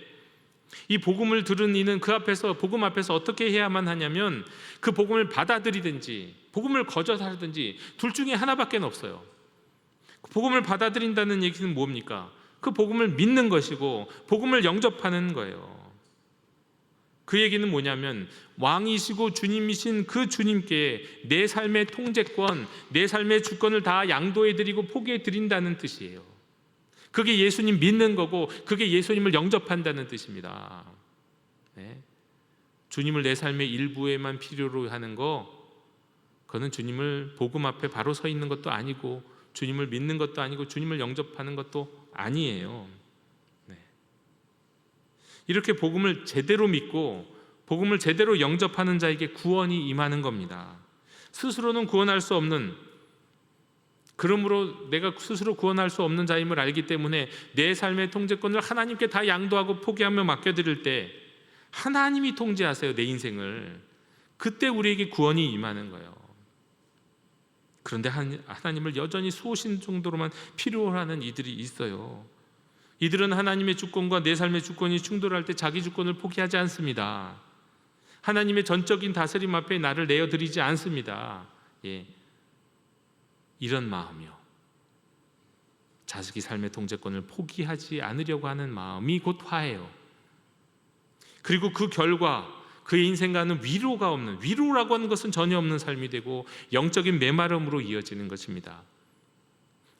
S1: 이 복음을 들은 이는 그 앞에서, 복음 앞에서 어떻게 해야만 하냐면 그 복음을 받아들이든지 복음을 거절하든지 둘 중에 하나밖에 없어요. 복음을 받아들인다는 얘기는 뭡니까? 그 복음을 믿는 것이고 복음을 영접하는 거예요. 그 얘기는 뭐냐면 왕이시고 주님이신 그 주님께 내 삶의 통제권, 내 삶의 주권을 다 양도해드리고 포기해드린다는 뜻이에요. 그게 예수님 믿는 거고 그게 예수님을 영접한다는 뜻입니다. 네. 주님을 내 삶의 일부에만 필요로 하는 거, 그거는 주님을 복음 앞에 바로 서 있는 것도 아니고 주님을 믿는 것도 아니고 주님을 영접하는 것도 아니에요. 네. 이렇게 복음을 제대로 믿고 복음을 제대로 영접하는 자에게 구원이 임하는 겁니다. 스스로는 구원할 수 없는, 그러므로 내가 스스로 구원할 수 없는 자임을 알기 때문에 내 삶의 통제권을 하나님께 다 양도하고 포기하며 맡겨드릴 때 하나님이 통제하세요, 내 인생을. 그때 우리에게 구원이 임하는 거예요. 그런데 하나님을 여전히 수호신 정도로만 필요로 하는 이들이 있어요. 이들은 하나님의 주권과 내 삶의 주권이 충돌할 때 자기 주권을 포기하지 않습니다. 하나님의 전적인 다스림 앞에 나를 내어드리지 않습니다. 예. 이런 마음이요, 자식이 삶의 통제권을 포기하지 않으려고 하는 마음이 곧 화예요. 그리고 그 결과 그의 인생과는 위로가 없는, 위로라고 하는 것은 전혀 없는 삶이 되고 영적인 메마름으로 이어지는 것입니다.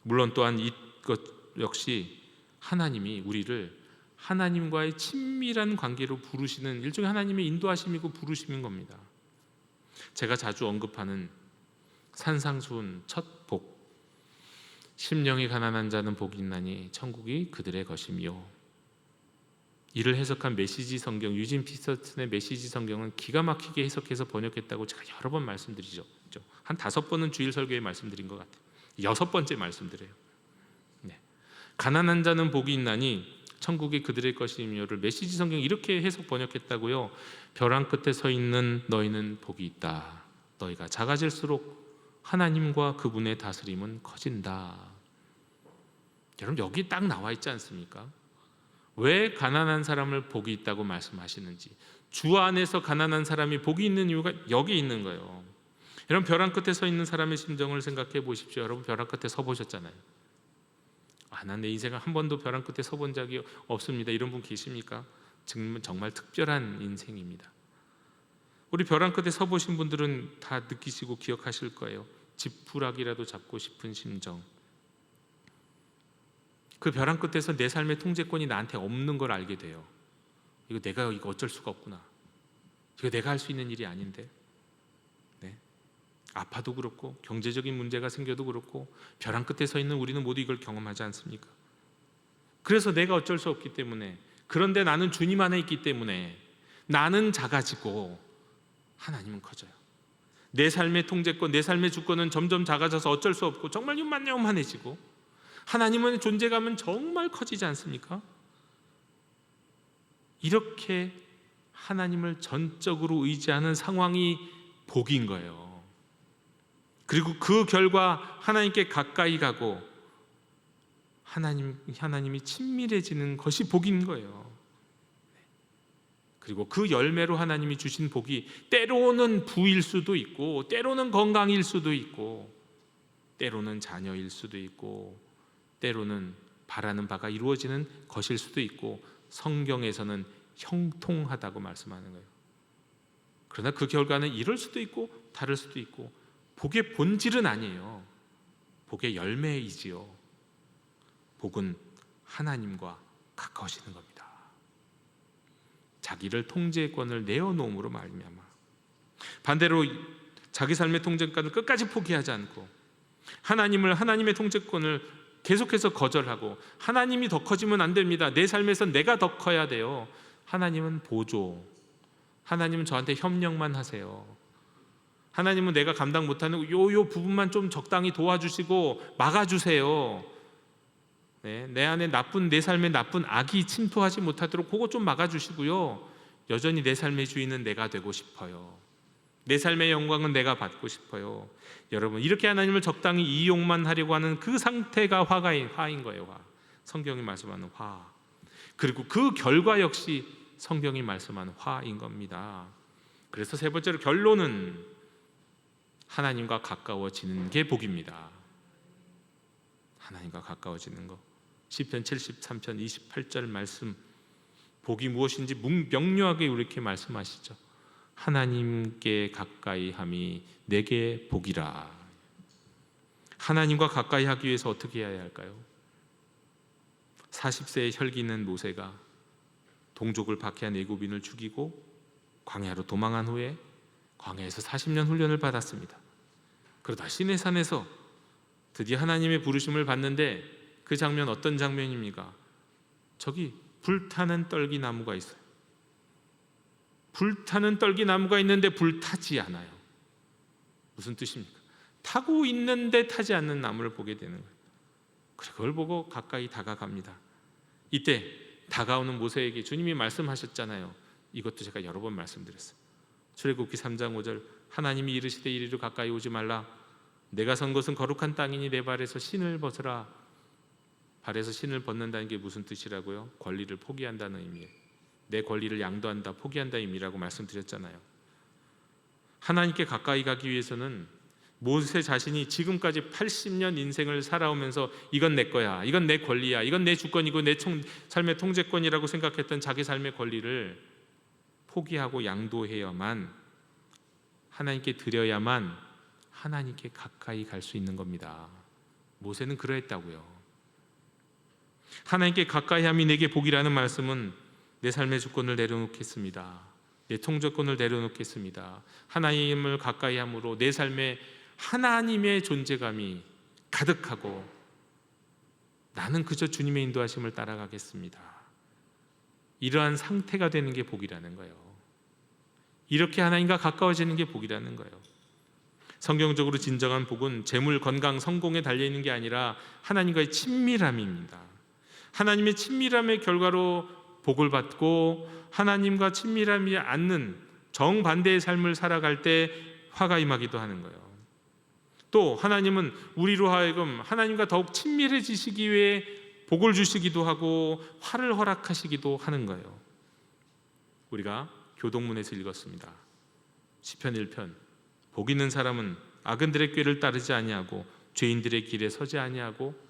S1: 물론 또한 이것 역시 하나님이 우리를 하나님과의 친밀한 관계로 부르시는 일종의 하나님의 인도하심이고 부르심인 겁니다. 제가 자주 언급하는 산상수훈 첫 복, 심령이 가난한 자는 복이 있나니 천국이 그들의 것이며, 이를 해석한 메시지 성경, 유진 피터슨의 메시지 성경은 기가 막히게 해석해서 번역했다고 제가 여러 번 말씀드리죠. 한 5번은 주일 설교에 말씀드린 것 같아요. 6번째 말씀드려요. 네. 가난한 자는 복이 있나니 천국이 그들의 것이며를 메시지 성경 이렇게 해석 번역했다고요. 벼랑 끝에 서 있는 너희는 복이 있다. 너희가 작아질수록 하나님과 그분의 다스림은 커진다. 여러분, 여기 딱 나와 있지 않습니까? 왜 가난한 사람을 복이 있다고 말씀하시는지, 주 안에서 가난한 사람이 복이 있는 이유가 여기 있는 거예요. 여러분, 벼랑 끝에 서 있는 사람의 심정을 생각해 보십시오. 여러분, 벼랑 끝에 서 보셨잖아요. 난 내 인생에 한 번도 벼랑 끝에 서 본 적이 없습니다. 이런 분 계십니까? 정말 특별한 인생입니다. 우리 벼랑 끝에 서 보신 분들은 다 느끼시고 기억하실 거예요. 지푸라기라도 잡고 싶은 심정. 그 벼랑 끝에서 내 삶의 통제권이 나한테 없는 걸 알게 돼요. 내가 이거 어쩔 수가 없구나. 이거 내가 할 수 있는 일이 아닌데. 네. 아파도 그렇고 경제적인 문제가 생겨도 그렇고 벼랑 끝에 서 있는 우리는 모두 이걸 경험하지 않습니까? 그래서 내가 어쩔 수 없기 때문에, 그런데 나는 주님 안에 있기 때문에 나는 작아지고 하나님은 커져요. 내 삶의 통제권, 내 삶의 주권은 점점 작아져서 어쩔 수 없고 정말 요만해지고, 하나님의 존재감은 정말 커지지 않습니까? 이렇게 하나님을 전적으로 의지하는 상황이 복인 거예요. 그리고 그 결과 하나님께 가까이 가고 하나님이 친밀해지는 것이 복인 거예요. 그리고 그 열매로 하나님이 주신 복이 때로는 부일 수도 있고, 때로는 건강일 수도 있고, 때로는 자녀일 수도 있고, 때로는 바라는 바가 이루어지는 것일 수도 있고, 성경에서는 형통하다고 말씀하는 거예요. 그러나 그 결과는 이럴 수도 있고 다를 수도 있고, 복의 본질은 아니에요. 복의 열매이지요. 복은 하나님과 가까워지는 겁니다. 자기를 통제권을 내어놓음으로 말미암아. 반대로 자기 삶의 통제권을 끝까지 포기하지 않고 하나님의 통제권을 계속해서 거절하고, 하나님이 더 커지면 안 됩니다. 내 삶에서 내가 더 커야 돼요. 하나님은 보조, 하나님은 저한테 협력만 하세요. 하나님은 내가 감당 못하는 요 부분만 좀 적당히 도와주시고 막아주세요. 네, 내 안에 내 삶에 나쁜 악이 침투하지 못하도록 그거 좀 막아주시고요. 여전히 내 삶의 주인은 내가 되고 싶어요. 내 삶의 영광은 내가 받고 싶어요. 여러분, 이렇게 하나님을 적당히 이용만 하려고 하는 그 상태가 화인 거예요. 화. 성경이 말씀하는 화. 그리고 그 결과 역시 성경이 말씀한 화인 겁니다. 그래서 세 번째로 결론은 하나님과 가까워지는 게 복입니다. 하나님과 가까워지는 거. 시편 73편 28절 말씀, 복이 무엇인지 명료하게 이렇게 말씀하시죠. 하나님께 가까이 함이 내게 복이라. 하나님과 가까이 하기 위해서 어떻게 해야 할까요? 40세에 혈기 있는 모세가 동족을 박해한 애굽인을 죽이고 광야로 도망한 후에 광야에서 40년 훈련을 받았습니다. 그러다 시내산에서 드디어 하나님의 부르심을 받는데 그 장면 어떤 장면입니까? 저기 불타는 떨기나무가 있어요. 불타는 떨기나무가 있는데 불타지 않아요. 무슨 뜻입니까? 타고 있는데 타지 않는 나무를 보게 되는 거예요. 그걸 보고 가까이 다가갑니다. 이때 다가오는 모세에게 주님이 말씀하셨잖아요. 이것도 제가 여러 번 말씀드렸어요. 출애굽기 3장 5절, 하나님이 이르시되 이리로 가까이 오지 말라. 내가 선 것은 거룩한 땅이니 내 발에서 신을 벗으라. 발에서 신을 벗는다는 게 무슨 뜻이라고요? 권리를 포기한다는 의미예요. 내 권리를 양도한다, 포기한다 의미라고 말씀드렸잖아요. 하나님께 가까이 가기 위해서는 모세 자신이 지금까지 80년 인생을 살아오면서 이건 내 거야, 이건 내 권리야, 이건 내 주권이고 내 삶의 통제권이라고 생각했던 자기 삶의 권리를 포기하고 양도해야만, 하나님께 드려야만 하나님께 가까이 갈 수 있는 겁니다. 모세는 그러했다고요. 하나님께 가까이 함이 내게 복이라는 말씀은 내 삶의 주권을 내려놓겠습니다. 내 통제권을 내려놓겠습니다. 하나님을 가까이 함으로 내 삶에 하나님의 존재감이 가득하고 나는 그저 주님의 인도하심을 따라가겠습니다. 이러한 상태가 되는 게 복이라는 거예요. 이렇게 하나님과 가까워지는 게 복이라는 거예요. 성경적으로 진정한 복은 재물, 건강, 성공에 달려있는 게 아니라 하나님과의 친밀함입니다. 하나님의 친밀함의 결과로 복을 받고 하나님과 친밀함이 않는 정반대의 삶을 살아갈 때 화가 임하기도 하는 거예요. 또 하나님은 우리로 하여금 하나님과 더욱 친밀해지시기 위해 복을 주시기도 하고 화를 허락하시기도 하는 거예요. 우리가 교동문에서 읽었습니다. 시편 1편, 복 있는 사람은 악인들의 꾀를 따르지 아니하고 죄인들의 길에 서지 아니하고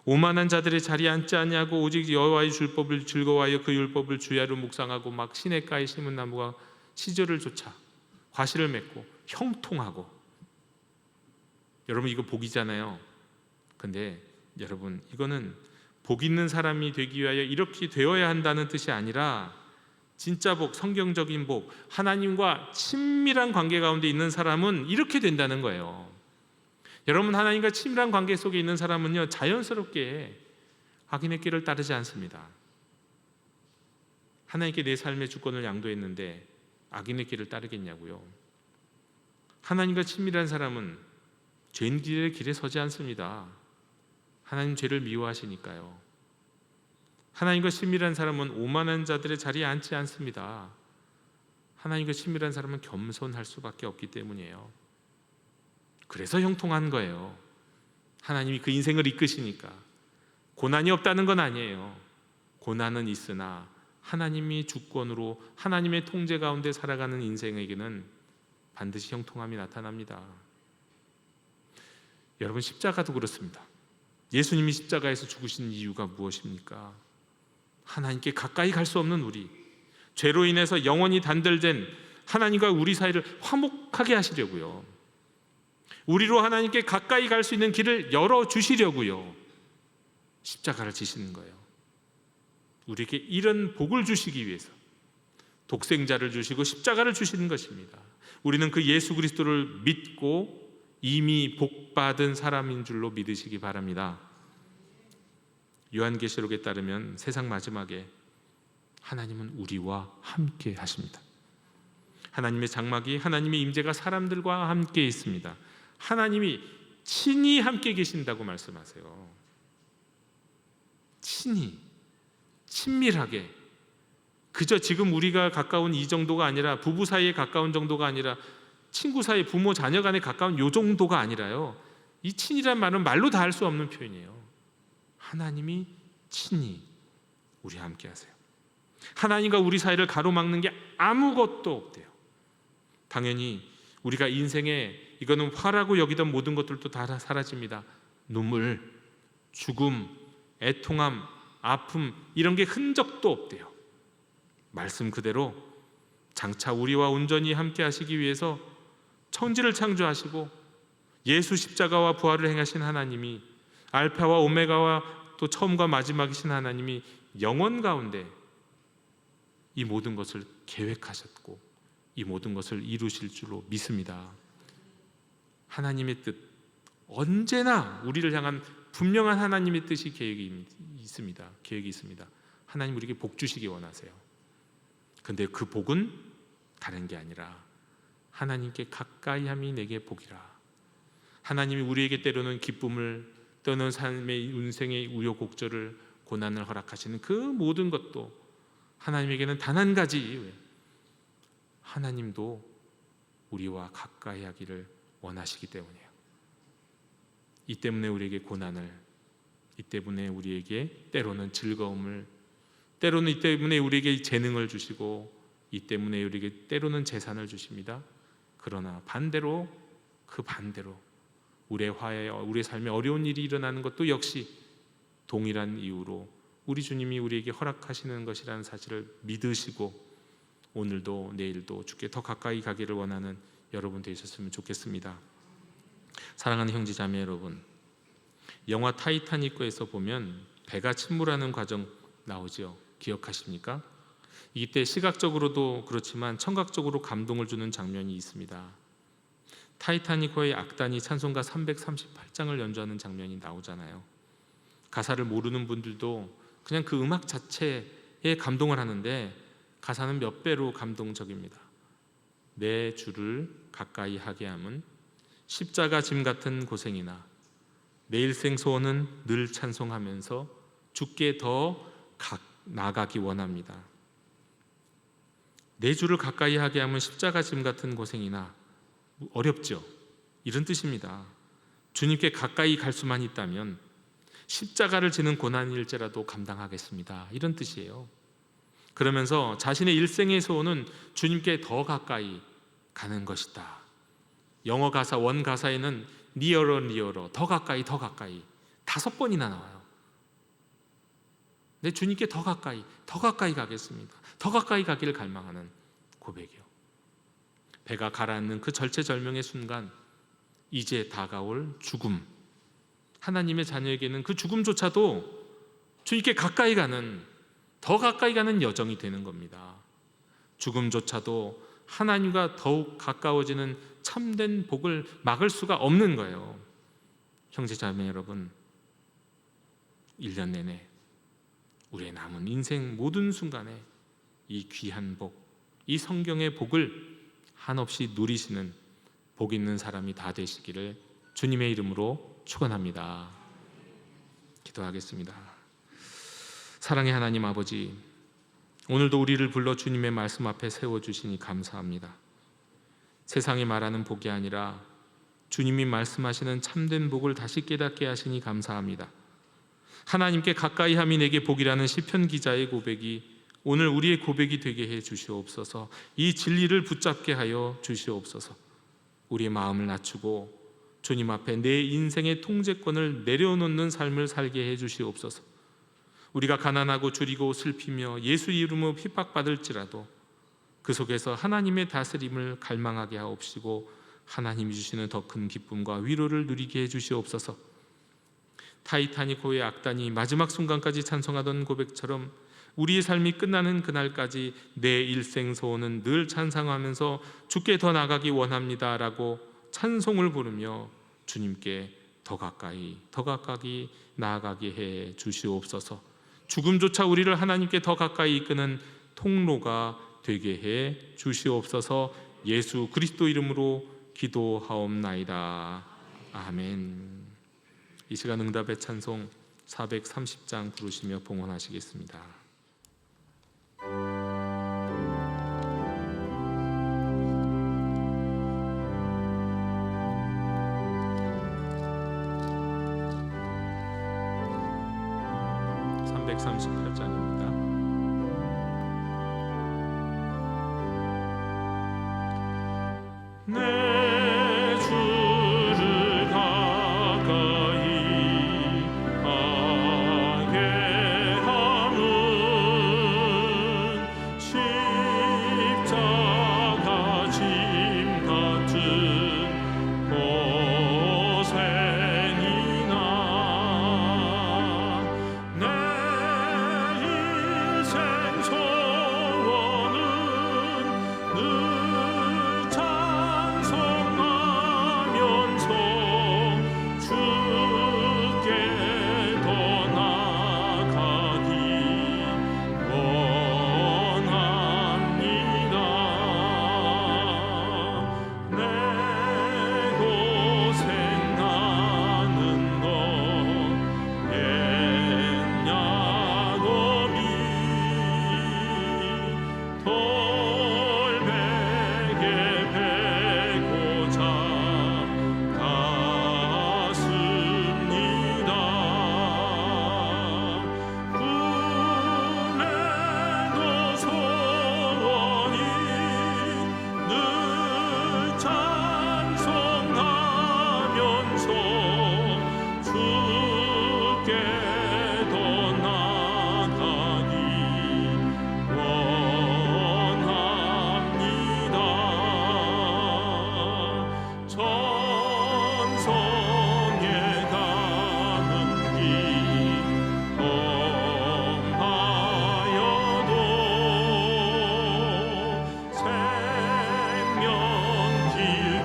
S1: 오만한 자들의 자리에 앉지 아니하고 오직 여호와의 율법을 즐거워하여 그 율법을 주야로 묵상하고 막 시냇가에 심은 나무가 시절을 쫓아 과실을 맺고 형통하고. 여러분, 이거 복이잖아요. 근데 여러분, 이거는 복 있는 사람이 되기 위하여 이렇게 되어야 한다는 뜻이 아니라 진짜 복, 성경적인 복, 하나님과 친밀한 관계 가운데 있는 사람은 이렇게 된다는 거예요. 여러분, 하나님과 친밀한 관계 속에 있는 사람은요, 자연스럽게 악인의 길을 따르지 않습니다. 하나님께 내 삶의 주권을 양도했는데 악인의 길을 따르겠냐고요. 하나님과 친밀한 사람은 죄인들의 길에 서지 않습니다. 하나님 죄를 미워하시니까요. 하나님과 친밀한 사람은 오만한 자들의 자리에 앉지 않습니다. 하나님과 친밀한 사람은 겸손할 수밖에 없기 때문이에요. 그래서 형통한 거예요. 하나님이 그 인생을 이끄시니까. 고난이 없다는 건 아니에요. 고난은 있으나 하나님이 주권으로 하나님의 통제 가운데 살아가는 인생에게는 반드시 형통함이 나타납니다. 여러분, 십자가도 그렇습니다. 예수님이 십자가에서 죽으신 이유가 무엇입니까? 하나님께 가까이 갈 수 없는 우리, 죄로 인해서 영원히 단절된 하나님과 우리 사이를 화목하게 하시려고요. 우리로 하나님께 가까이 갈 수 있는 길을 열어주시려고요. 십자가를 지시는 거예요. 우리에게 이런 복을 주시기 위해서 독생자를 주시고 십자가를 주시는 것입니다. 우리는 그 예수 그리스도를 믿고 이미 복받은 사람인 줄로 믿으시기 바랍니다. 요한계시록에 따르면 세상 마지막에 하나님은 우리와 함께 하십니다. 하나님의 장막이, 하나님의 임재가 사람들과 함께 있습니다. 하나님이 친히 함께 계신다고 말씀하세요. 친히, 친밀하게. 그저 지금 우리가 가까운 이 정도가 아니라, 부부 사이에 가까운 정도가 아니라, 친구 사이, 부모 자녀 간에 가까운 요 정도가 아니라요. 이 친이란 말은 말로 다 할 수 없는 표현이에요. 하나님이 친히 우리와 함께 하세요. 하나님과 우리 사이를 가로막는 게 아무것도 없대요. 당연히 우리가 인생에 이거는 화라고 여기던 모든 것들도 다 사라집니다. 눈물, 죽음, 애통함, 아픔 이런 게 흔적도 없대요. 말씀 그대로 장차 우리와 온전히 함께 하시기 위해서 천지를 창조하시고 예수 십자가와 부활을 행하신 하나님이, 알파와 오메가와 또 처음과 마지막이신 하나님이 영원 가운데 이 모든 것을 계획하셨고 이 모든 것을 이루실 줄로 믿습니다. 하나님의 뜻, 언제나 우리를 향한 분명한 하나님의 뜻이 계획이 있습니다. 하나님 우리에게 복 주시기 원하세요. 근데 그 복은 다른 게 아니라 하나님께 가까이 함이 내게 복이라. 하나님이 우리에게 때로는 기쁨을, 때로는 삶의 인생의 우여곡절을, 고난을 허락하시는 그 모든 것도 하나님에게는 단 한 가지, 하나님도 우리와 가까이 하기를 원하시기 때문이에요. 이 때문에 우리에게 고난을, 이 때문에 우리에게 때로는 즐거움을, 때로는 이 때문에 우리에게 재능을 주시고, 이 때문에 우리에게 때로는 재산을 주십니다. 그러나 반대로, 그 반대로 우리의 삶에 어려운 일이 일어나는 것도 역시 동일한 이유로 우리 주님이 우리에게 허락하시는 것이라는 사실을 믿으시고 오늘도 내일도 주께 더 가까이 가기를 원하는 여러분 되셨으면 좋겠습니다. 사랑하는 형제자매 여러분, 영화 타이타닉에서 보면 배가 침몰하는 과정 나오죠. 기억하십니까? 이때 시각적으로도 그렇지만 청각적으로 감동을 주는 장면이 있습니다. 타이타닉호의 악단이 찬송가 338장을 연주하는 장면이 나오잖아요. 가사를 모르는 분들도 그냥 그 음악 자체에 감동을 하는데 가사는 몇 배로 감동적입니다. 내 주를 가까이 하게 함은 십자가 짐 같은 고생이나 내 일생 소원은 늘 찬송하면서 주께 더 나아가기 원합니다. 내 주를 가까이 하게 하면 십자가 짐 같은 고생이나, 어렵죠? 이런 뜻입니다. 주님께 가까이 갈 수만 있다면 십자가를 지는 고난일지라도 감당하겠습니다. 이런 뜻이에요. 그러면서 자신의 일생의 소원은 주님께 더 가까이 가는 것이다. 영어 가사, 원 가사에는 nearer, 더 가까이 5번이나 나와요. 내 주님께 더 가까이 가겠습니다. 더 가까이 가기를 갈망하는 고백이요. 배가 가라앉는 그 절체절명의 순간, 이제 다가올 죽음, 하나님의 자녀에게는 그 죽음조차도 주님께 가까이 가는, 더 가까이 가는 여정이 되는 겁니다. 죽음조차도 하나님과 더욱 가까워지는 참된 복을 막을 수가 없는 거예요. 형제자매 여러분, 1년 내내 우리의 남은 인생 모든 순간에 이 귀한 복, 이 성경의 복을 한없이 누리시는 복 있는 사람이 다 되시기를 주님의 이름으로 축원합니다. 기도하겠습니다. 사랑의 하나님 아버지, 오늘도 우리를 불러 주님의 말씀 앞에 세워주시니 감사합니다. 세상이 말하는 복이 아니라 주님이 말씀하시는 참된 복을 다시 깨닫게 하시니 감사합니다. 하나님께 가까이 함이 내게 복이라는 시편 기자의 고백이 오늘 우리의 고백이 되게 해 주시옵소서. 이 진리를 붙잡게 하여 주시옵소서. 우리의 마음을 낮추고 주님 앞에 내 인생의 통제권을 내려놓는 삶을 살게 해 주시옵소서. 우리가 가난하고 줄이고 슬피며 예수 이름으로 핍박받을지라도 그 속에서 하나님의 다스림을 갈망하게 하옵시고 하나님이 주시는 더 큰 기쁨과 위로를 누리게 해 주시옵소서. 타이타닉호의 악단이 마지막 순간까지 찬송하던 고백처럼 우리의 삶이 끝나는 그날까지 내 일생 소원은 늘 찬송하면서 주께 더 나가기 원합니다라고 찬송을 부르며 주님께 더 가까이 나아가게 해 주시옵소서. 죽음조차 우리를 하나님께 더 가까이 이끄는 통로가 되게 해 주시옵소서. 예수 그리스도 이름으로 기도하옵나이다. 아멘. 이 시간 응답의 찬송 430장 부르시며 봉헌하시겠습니다. (338장입니다) 돌베개 베고자 갔습니다. 꿈에도 소원이 늘 찬송하면서 주께도 나가기 원합니다. 천성에 가는 길 험하여도 생명길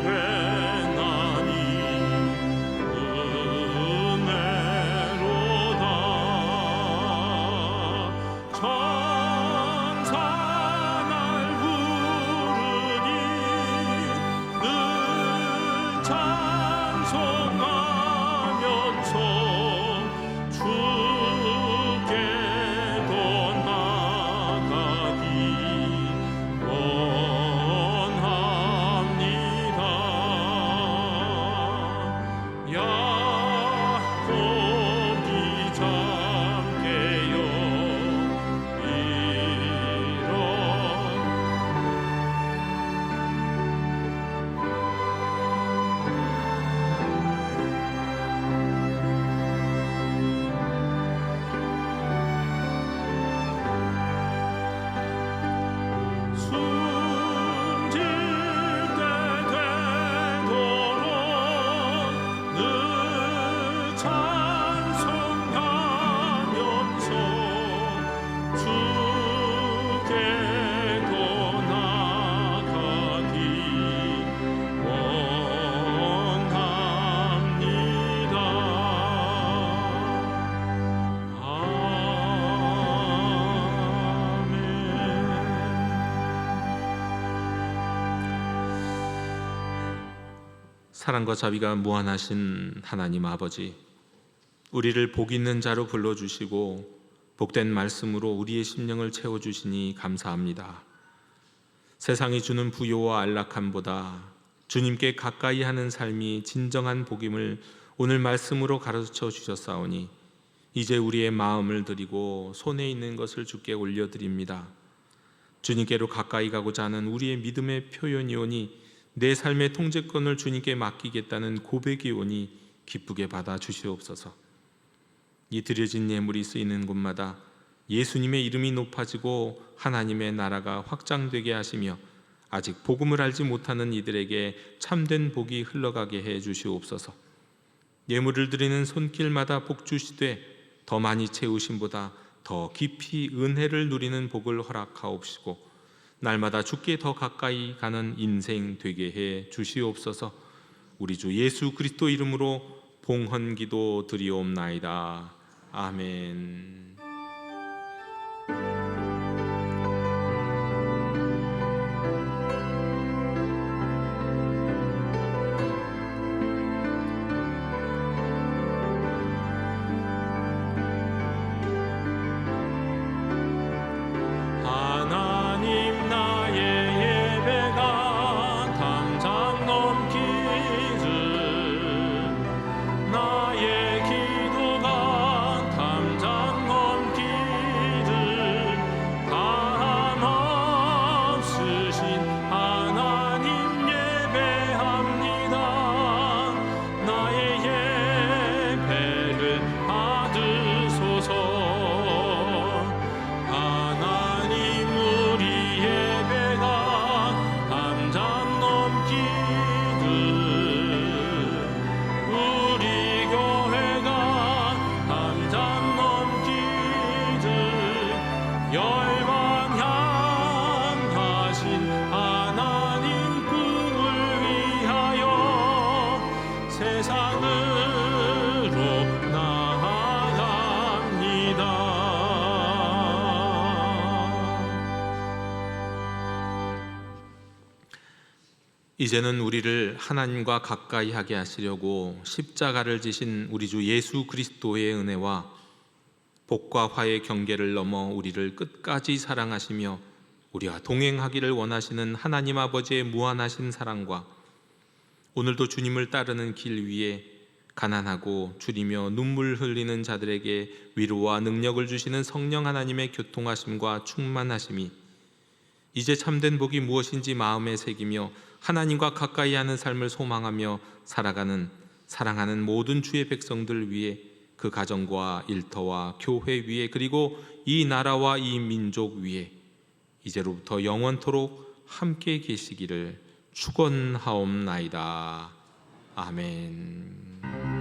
S1: 되나니 은혜로다. 천사 날 부르니 늘 찬송하면서 주께도 나가기 원합니다. 야곱이 잠깨어 이런 숨질 때 되도록 늘 찬송하면서 주께도 나가기 원합니다. 사랑과 자비가 무한하신 하나님 아버지, 우리를 복 있는 자로 불러주시고 복된 말씀으로 우리의 심령을 채워주시니 감사합니다. 세상이 주는 부요와 안락함보다 주님께 가까이 하는 삶이 진정한 복임을 오늘 말씀으로 가르쳐 주셨사오니 이제 우리의 마음을 드리고 손에 있는 것을 주께 올려드립니다. 주님께로 가까이 가고자 하는 우리의 믿음의 표현이오니 내 삶의 통제권을 주님께 맡기겠다는 고백이오니 기쁘게 받아 주시옵소서. 이 드려진 예물이 쓰이는 곳마다 예수님의 이름이 높아지고 하나님의 나라가 확장되게 하시며 아직 복음을 알지 못하는 이들에게 참된 복이 흘러가게 해 주시옵소서. 예물을 드리는 손길마다 복 주시되 더 많이 채우심보다 더 깊이 은혜를 누리는 복을 허락하옵시고 날마다 주께 더 가까이 가는 인생 되게 해 주시옵소서. 우리 주 예수 그리스도 이름으로 봉헌기도 드리옵나이다. 아멘. 하나님 나의 예배가 담장 넘기듯 나의 기도가 담장 넘기듯 감 없으신 하나님 예배합니다. 나의 예배를 받으소서. 하나님 우리 예배가 담장 넘기듯 우리 교회가 담장 넘기듯 열방 향하신 하나님 꿈을 위하여 세상으로 나아갑니다. 이제는 우리를 하나님과 가까이 하게 하시려고 십자가를 지신 우리 주 예수 그리스도의 은혜와 복과 화의 경계를 넘어 우리를 끝까지 사랑하시며 우리와 동행하기를 원하시는 하나님 아버지의 무한하신 사랑과 오늘도 주님을 따르는 길 위에 가난하고 줄이며 눈물 흘리는 자들에게 위로와 능력을 주시는 성령 하나님의 교통하심과 충만하심이 이제 참된 복이 무엇인지 마음에 새기며 하나님과 가까이 하는 삶을 소망하며 살아가는 사랑하는 모든 주의 백성들 위해 그 가정과 일터와 교회 위에 그리고 이 나라와 이 민족 위에 이제로부터 영원토록 함께 계시기를 축원하옵나이다. 아멘.